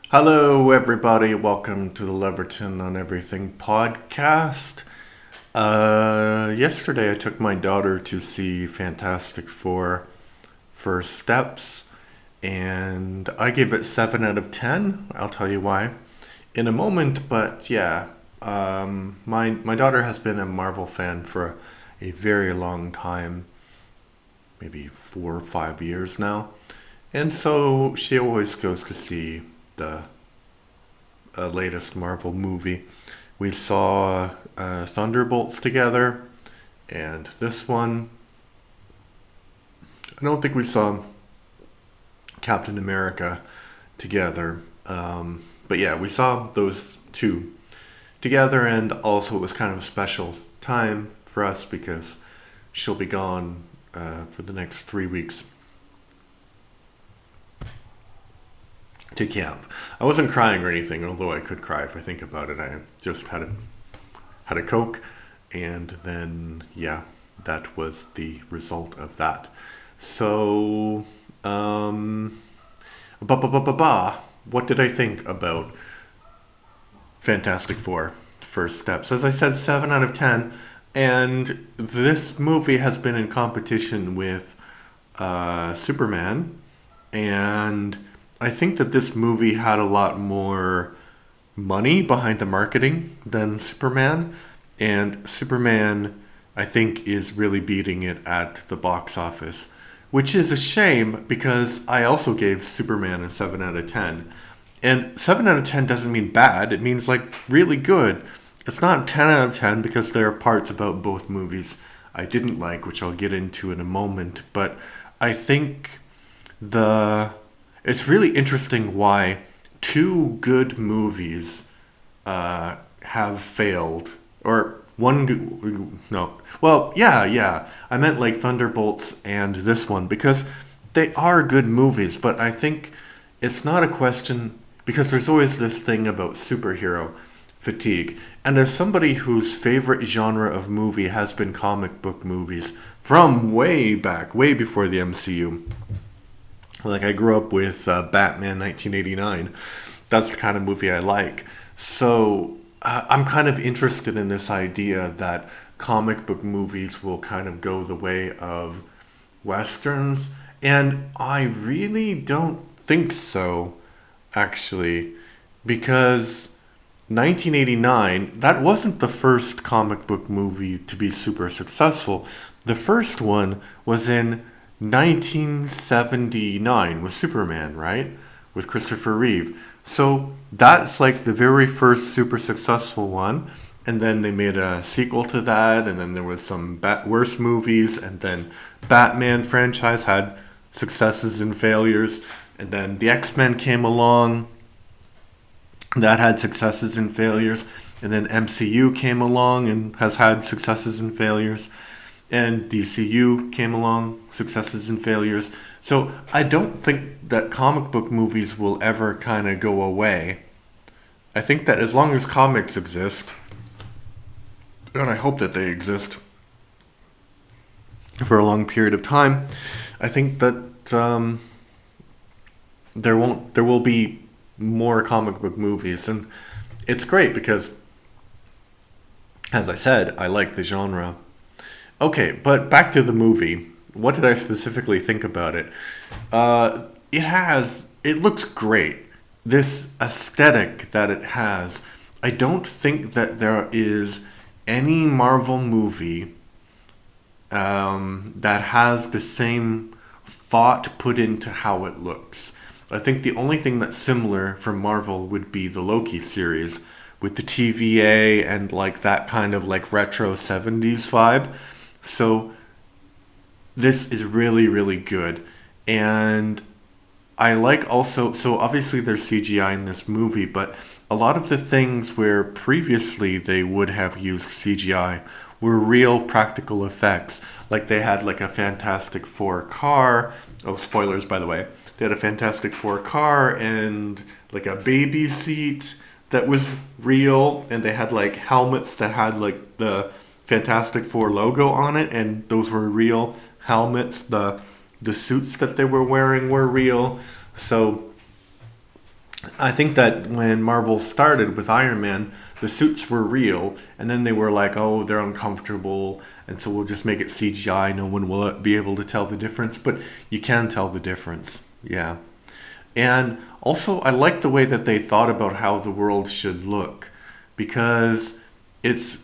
Hello, everybody. Welcome to the Leverton on Everything podcast. Yesterday, I took my daughter to see Fantastic Four First Steps, and I gave it 7 out of 10. I'll tell you why in a moment, but yeah, my daughter has been a Marvel fan for a very long time, maybe 4 or 5 years now, and so she always goes to see the latest Marvel movie. We saw Thunderbolts together, and this one, I don't think we saw Captain America together. But yeah, we saw those two together, and also it was kind of a special time for us because she'll be gone for the next 3 weeks to camp. I wasn't crying or anything, although I could cry if I think about it. I just had a Coke, and then yeah, that was the result of that. So, what did I think about Fantastic Four First Steps? As I said, 7 out of 10, and this movie has been in competition with Superman, and I think that this movie had a lot more money behind the marketing than Superman. And Superman, I think, is really beating it at the box office, which is a shame because I also gave Superman a 7 out of 10. And 7 out of 10 doesn't mean bad, it means like really good. It's not 10 out of 10 because there are parts about both movies I didn't like, which I'll get into in a moment. But I think the it's really interesting why two good movies have failed, or one no, well, yeah, I meant like Thunderbolts and this one because they are good movies, but I think it's not a question because there's always this thing about superhero fatigue, and as somebody whose favorite genre of movie has been comic book movies from way back, way before the MCU. Like I grew up with Batman 1989. That's the kind of movie I like. So I'm kind of interested in this idea that comic book movies will kind of go the way of westerns, and I really don't think so, actually, because 1989, that wasn't the first comic book movie to be super successful. The first one was in 1979 with Superman, right? With Christopher Reeve. So that's like the very first super successful one. And then they made a sequel to that, and then there was some worse movies, and then Batman franchise had successes and failures, and then the X-Men came along, that had successes and failures, and then MCU came along and has had successes and failures, and DCU came along, successes and failures. So I don't think that comic book movies will ever kind of go away. I think that as long as comics exist, and I hope that they exist for a long period of time, I think that there will be more comic book movies, and it's great because, as I said, I like the genre. Okay, but back to the movie. What did I specifically think about it? It looks great. This aesthetic that it has, I don't think that there is any Marvel movie that has the same thought put into how it looks. I think the only thing that's similar from Marvel would be the Loki series with the TVA and like that kind of like retro 70s vibe. So this is really, really good. And I like also, so obviously there's CGI in this movie, but a lot of the things where previously they would have used CGI were real practical effects. Like they had like a Fantastic Four car. Oh, spoilers, by the way. They had a Fantastic Four car and like a baby seat that was real, and they had like helmets that had like the Fantastic Four logo on it, and those were real helmets. The suits that they were wearing were real. So I think that when Marvel started with Iron Man, the suits were real, and then they were like, oh, they're uncomfortable, and so we'll just make it CGI. No one will be able to tell the difference, but you can tell the difference. Yeah. And also, I like the way that they thought about how the world should look, because it's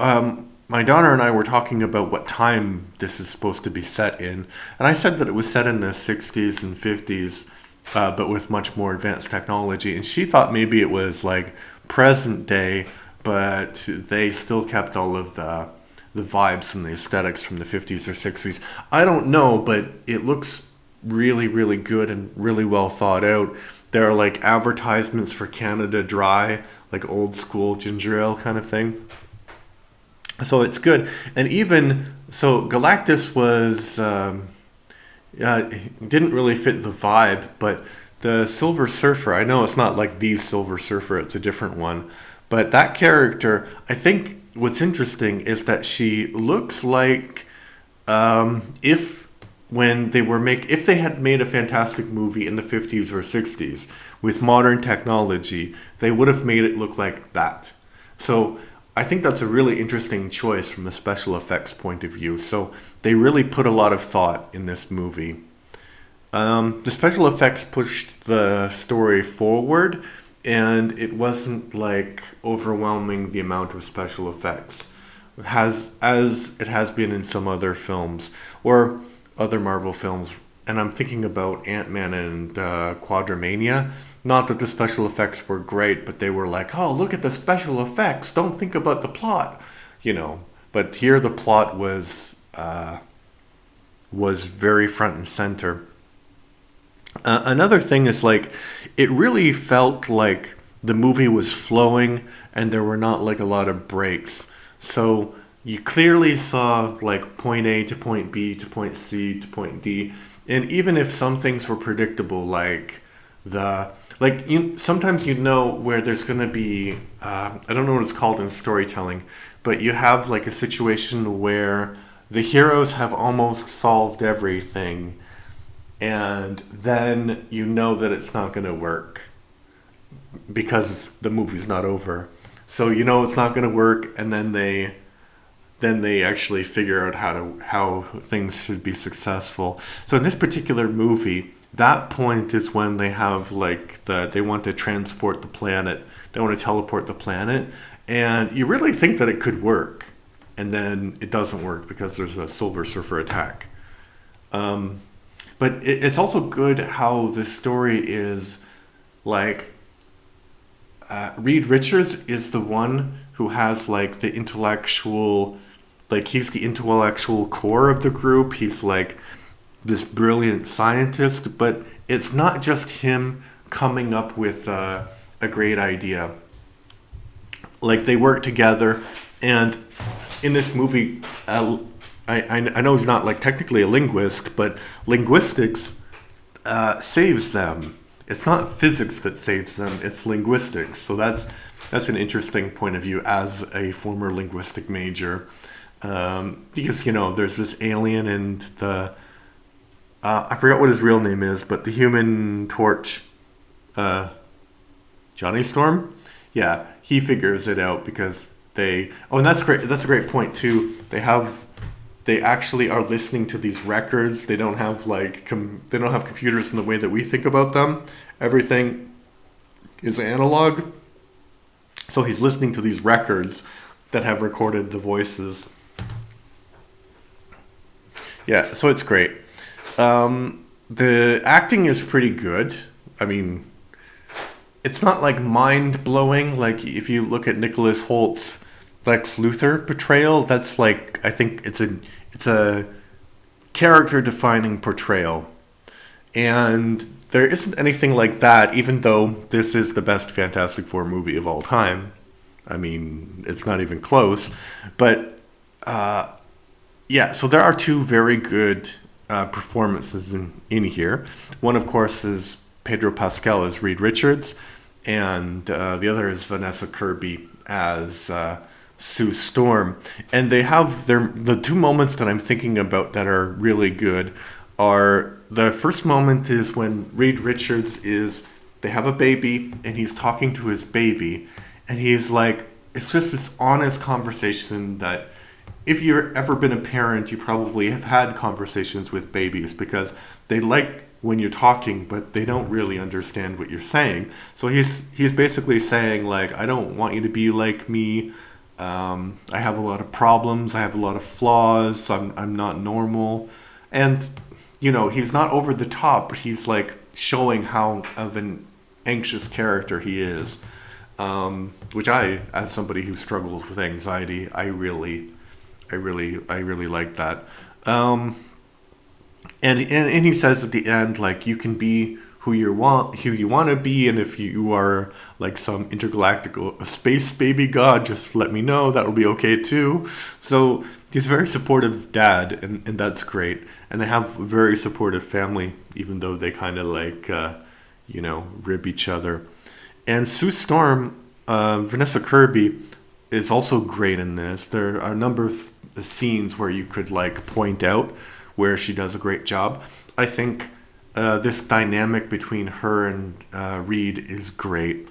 my daughter and I were talking about what time this is supposed to be set in, and I said that it was set in the 60s and 50s, but with much more advanced technology. And she thought maybe it was like present day, but they still kept all of the vibes and the aesthetics from the 50s or 60s. I don't know, but it looks really, really good and really well thought out. There are like advertisements for Canada Dry, like old school ginger ale kind of thing. So it's good. And even so, Galactus was didn't really fit the vibe, but the Silver Surfer, I know it's not like the Silver Surfer, it's a different one, but that character, I think what's interesting is that she looks like if if they had made a fantastic movie in the 50s or 60s with modern technology, they would have made it look like that. So I think that's a really interesting choice from a special effects point of view. So they really put a lot of thought in this movie. The special effects pushed the story forward, and it wasn't like overwhelming the amount of special effects as it has been in some other films or other Marvel films. And I'm thinking about Ant-Man and Quadromania. Not that the special effects were great, but they were like, oh, look at the special effects. Don't think about the plot, you know. But here the plot was very front and center. Another thing is like, it really felt like the movie was flowing and there were not like a lot of breaks. So you clearly saw like point A to point B to point C to point D. And even if some things were predictable, like sometimes you know where there's going to be, I don't know what it's called in storytelling, but you have like a situation where the heroes have almost solved everything, and then you know that it's not going to work because the movie's not over. So you know it's not going to work, and then they actually figure out how things should be successful. So in this particular movie, that point is when they have like they want to transport the planet, they want to teleport the planet, and you really think that it could work, and then it doesn't work because there's a Silver Surfer attack. But it's also good how the story is like Reed Richards is the one who has like the intellectual, like he's the intellectual core of the group. He's like this brilliant scientist, but it's not just him coming up with a great idea. Like they work together, and in this movie, I know he's not like technically a linguist, but linguistics saves them. It's not physics that saves them; it's linguistics. So that's an interesting point of view as a former linguistic major, because there's this alien and the I forgot what his real name is, but the Human Torch, Johnny Storm, yeah, he figures it out because they. Oh, and that's great. That's a great point too. They actually are listening to these records. They don't have they don't have computers in the way that we think about them. Everything is analog. So he's listening to these records that have recorded the voices. Yeah, so it's great. The acting is pretty good. I mean, it's not like mind-blowing. Like if you look at Nicholas Holt's Lex Luthor portrayal, that's like, I think it's a character-defining portrayal. And there isn't anything like that, even though this is the best Fantastic Four movie of all time. I mean, it's not even close. But, yeah, so there are two very good performances in here. One, of course, is Pedro Pascal as Reed Richards, and the other is Vanessa Kirby as Sue Storm. And they have the two moments that I'm thinking about that are really good are the first moment is when Reed Richards is they have a baby, and he's talking to his baby, and he's like, it's just this honest conversation that if you've ever been a parent, you probably have had conversations with babies because they like when you're talking, but they don't really understand what you're saying. So he's basically saying like, I don't want you to be like me. I have a lot of problems. I have a lot of flaws. I'm not normal, and he's not over the top, but he's like showing how of an anxious character he is, which as somebody who struggles with anxiety, I really like that. And he says at the end, like, you can be who you want to be, and if you are like some intergalactic space baby god, just let me know. That will be okay too. So he's a very supportive dad, and that's great. And they have a very supportive family, even though they kind of like, rib each other. And Sue Storm, Vanessa Kirby, is also great in this. There are a number of scenes where you could like point out where she does a great job. I think this dynamic between her and Reed is great,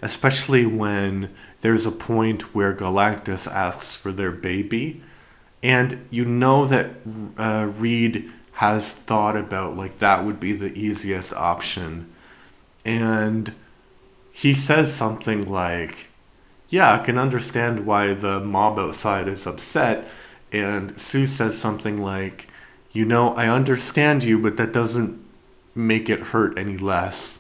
especially when there's a point where Galactus asks for their baby, and you know that Reed has thought about like that would be the easiest option, and he says something like, yeah, I can understand why the mob outside is upset. And Sue says something like, I understand you, but that doesn't make it hurt any less.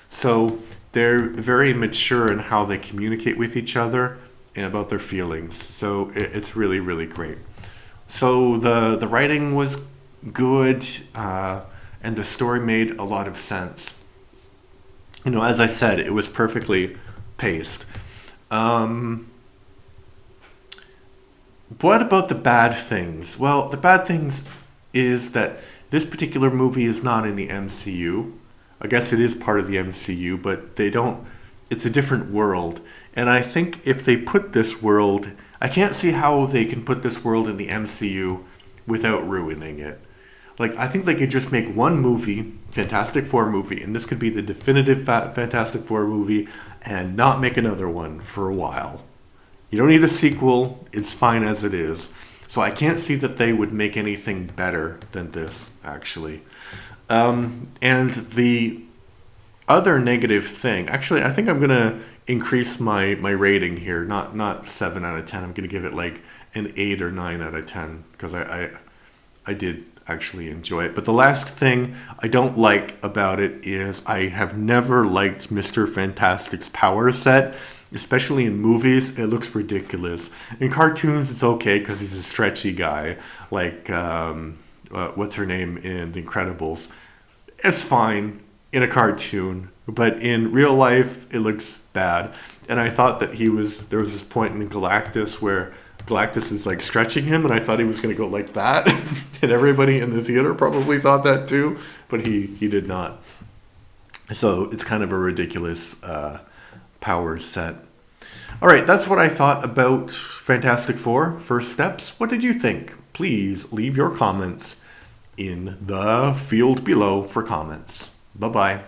So they're very mature in how they communicate with each other and about their feelings. So it's really, really great. So the writing was good, and the story made a lot of sense. As I said, it was perfectly paced. What about the bad things? Well, the bad things is that this particular movie is not in the MCU. I guess it is part of the MCU, but it's a different world. And I think if they put this world, I can't see how they can put this world in the MCU without ruining it. Like, I think they could just make one movie, Fantastic Four movie, and this could be the definitive Fantastic Four movie, and not make another one for a while. You don't need a sequel. It's fine as it is. So I can't see that they would make anything better than this, actually. And the other negative thing, actually, I think I'm going to increase my rating here. Not 7 out of 10. I'm going to give it like an 8 or 9 out of 10, because I did actually enjoy it. But the last thing I don't like about it is I have never liked Mr. Fantastic's power set. Especially in movies, it looks ridiculous. In cartoons, it's okay because he's a stretchy guy, like what's her name in The Incredibles. It's fine in a cartoon, but in real life, it looks bad. And I thought that there was this point in Galactus where Galactus is like stretching him, and I thought he was going to go like that, and everybody in the theater probably thought that too, but he did not. So it's kind of a ridiculous power set. All right, that's what I thought about Fantastic Four First Steps. What did you think? Please leave your comments in the field below for comments. Bye-bye.